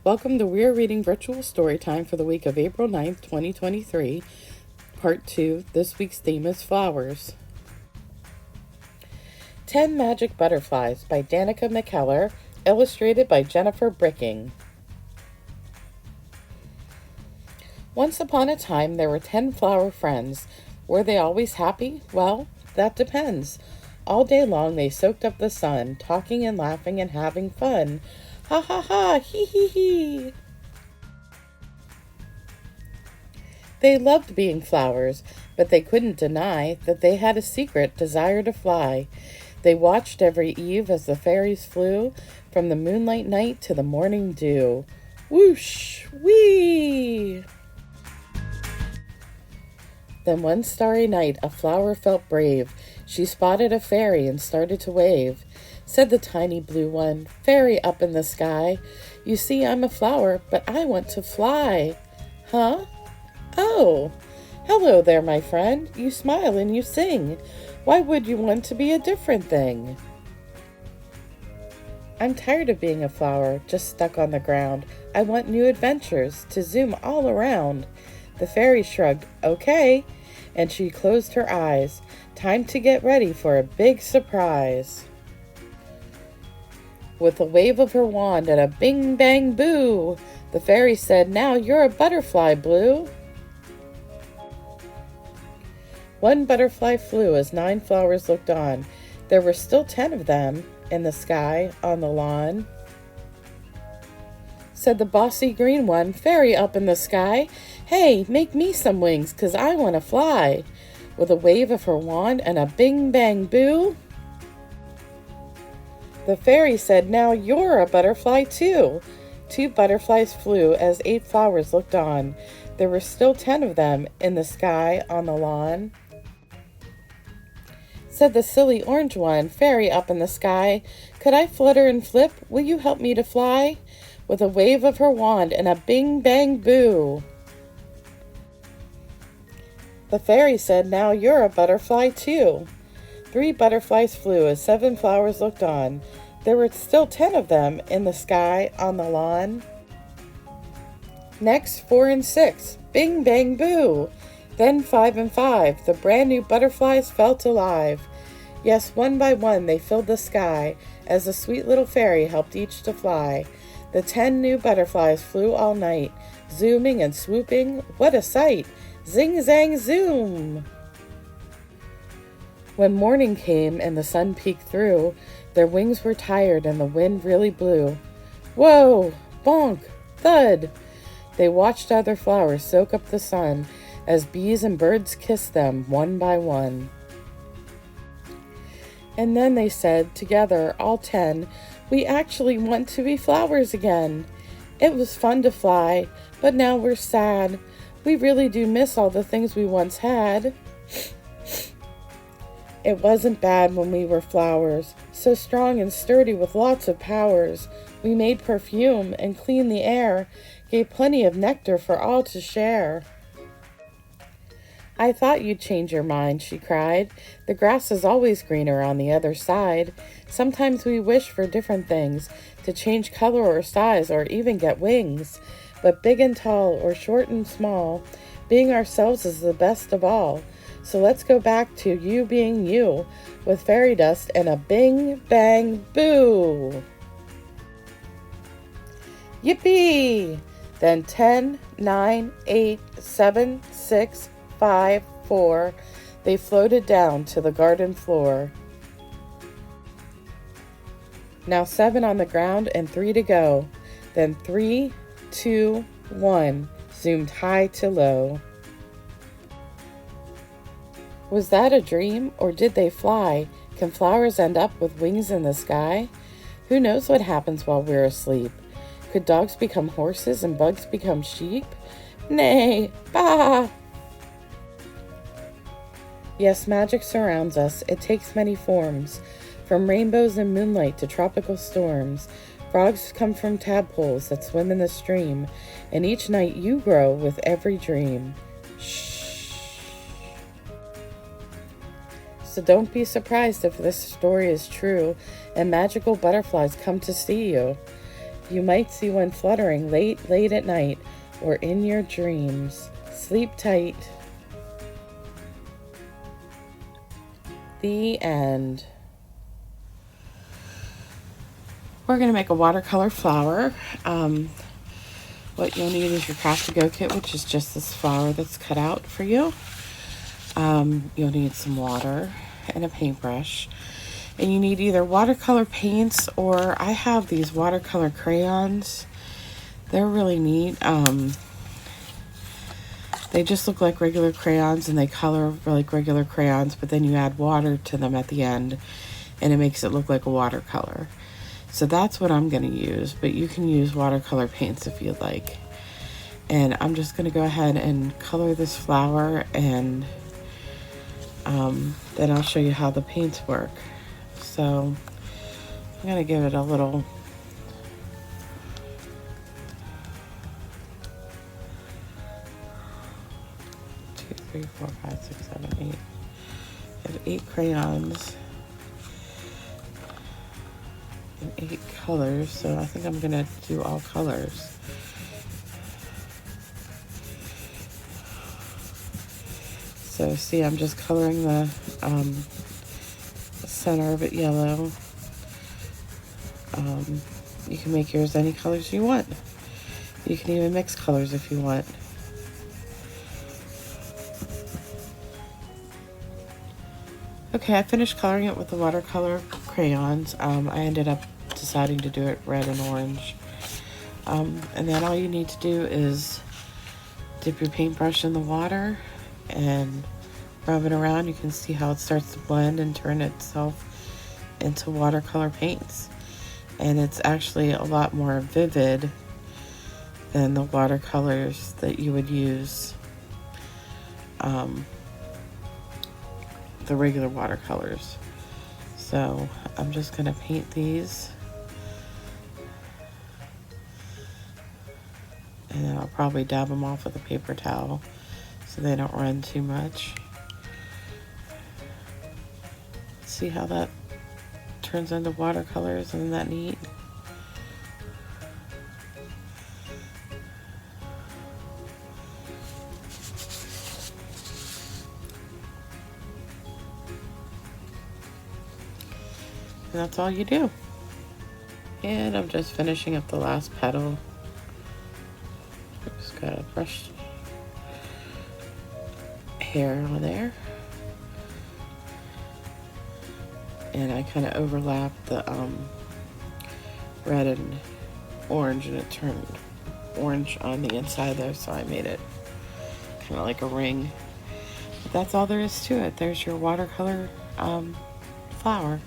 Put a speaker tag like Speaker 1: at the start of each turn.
Speaker 1: Welcome to Weir Reading Virtual Storytime for the week of April 9th, 2023, Part 2. This week's theme is Flowers. 10 Magic Butterflies by Danica McKellar, illustrated by Jennifer Bricking. Once upon a time, there were 10 flower friends. Were they always happy? Well, that depends. All day long they soaked up the sun, talking and laughing and having fun. Ha ha ha, hee hee hee. They loved being flowers, but they couldn't deny that they had a secret desire to fly. They watched every eve as the fairies flew from the moonlight night to the morning dew. Whoosh, whee! Then one starry night a flower felt brave. She spotted a fairy and started to wave. Said the tiny blue one, "Fairy up in the sky, you see I'm a flower, but I want to fly." Huh? Oh, hello there, my friend. You smile and you sing. Why would you want to be a different thing? I'm tired of being a flower, just stuck on the ground. I want new adventures, to zoom all around. The fairy shrugged, okay, and she closed her eyes. Time to get ready for a big surprise. With a wave of her wand and a bing bang boo, the fairy said, "Now you're a butterfly, Blue." One butterfly flew as 9 flowers looked on. There were still 10 of them in the sky on the lawn. Said the bossy green one, "Fairy up in the sky, hey, make me some wings, 'cause I want to fly." With a wave of her wand and a bing bang boo, the fairy said, "Now you're a butterfly too." 2 butterflies flew as 8 flowers looked on. There were still 10 of them in the sky on the lawn. Said the silly orange one, "Fairy up in the sky, could I flutter and flip? Will you help me to fly?" With a wave of her wand and a bing bang boo, the fairy said, "Now you're a butterfly too." 3 butterflies flew as 7 flowers looked on. There were still 10 of them in the sky on the lawn. Next, 4 and 6, bing bang boo. Then 5 and 5, the brand new butterflies felt alive. Yes, one by one they filled the sky as the sweet little fairy helped each to fly. The 10 new butterflies flew all night, zooming and swooping. What a sight! Zing zang zoom! When morning came and the sun peeked through, their wings were tired and the wind really blew. Whoa! Bonk! Thud! They watched other flowers soak up the sun as bees and birds kissed them one by one. And then they said, together, all 10, "We actually want to be flowers again. It was fun to fly, but now we're sad. We really do miss all the things we once had. It wasn't bad when we were flowers, so strong and sturdy with lots of powers. We made perfume and cleaned the air, gave plenty of nectar for all to share." "I thought you'd change your mind," she cried. "The grass is always greener on the other side. Sometimes we wish for different things, to change color or size or even get wings. But big and tall or short and small, being ourselves is the best of all. So let's go back to you being you, with fairy dust and a bing bang boo." Yippee! Then 10, 9, 8, 7, 6, 5, 4, they floated down to the garden floor. Now 7 on the ground and 3 to go. Then 3, 2, 1, zoomed high to low. Was that a dream, or did they fly? Can flowers end up with wings in the sky? Who knows what happens while we're asleep? Could dogs become horses and bugs become sheep? Nay, bah! Yes, magic surrounds us. It takes many forms, from rainbows and moonlight to tropical storms. Frogs come from tadpoles that swim in the stream, and each night you grow with every dream. Shh. So don't be surprised if this story is true and magical butterflies come to see you. You might see one fluttering late, late at night, or in your dreams. Sleep tight. The end. We're going to make a watercolor flower. What you'll need is your craft to go kit, which is just this flower that's cut out for you. You'll need some water and a paintbrush. And you need either watercolor paints, or I have these watercolor crayons. They're really neat. They just look like regular crayons, and they color like regular crayons, but then you add water to them at the end, and it makes it look like a watercolor. So that's what I'm going to use, but you can use watercolor paints if you'd like. And I'm just going to go ahead and color this flower, and then I'll show you how the paints work. So I'm going to give it a little two, three, four, five, six, seven, eight. I have 8 crayons. 8 colors, so I think I'm gonna do all colors. So see, I'm just coloring the center of it yellow. You can make yours any colors you want. You can even mix colors if you want. Okay, I finished coloring it with the watercolor crayons. I ended up deciding to do it red and orange. And then all you need to do is dip your paintbrush in the water and rub it around. You can see how it starts to blend and turn itself into watercolor paints. And it's actually a lot more vivid than the watercolors that you would use, the regular watercolors. So I'm just going to paint these, and then I'll probably dab them off with a paper towel so they don't run too much. See how that turns into watercolors? Isn't that neat? And that's all you do. And I'm just finishing up the last petal. Just got a brush hair on there. And I kind of overlapped the red and orange, and it turned orange on the inside there, so I made it kind of like a ring. But that's all there is to it. There's your watercolor flower.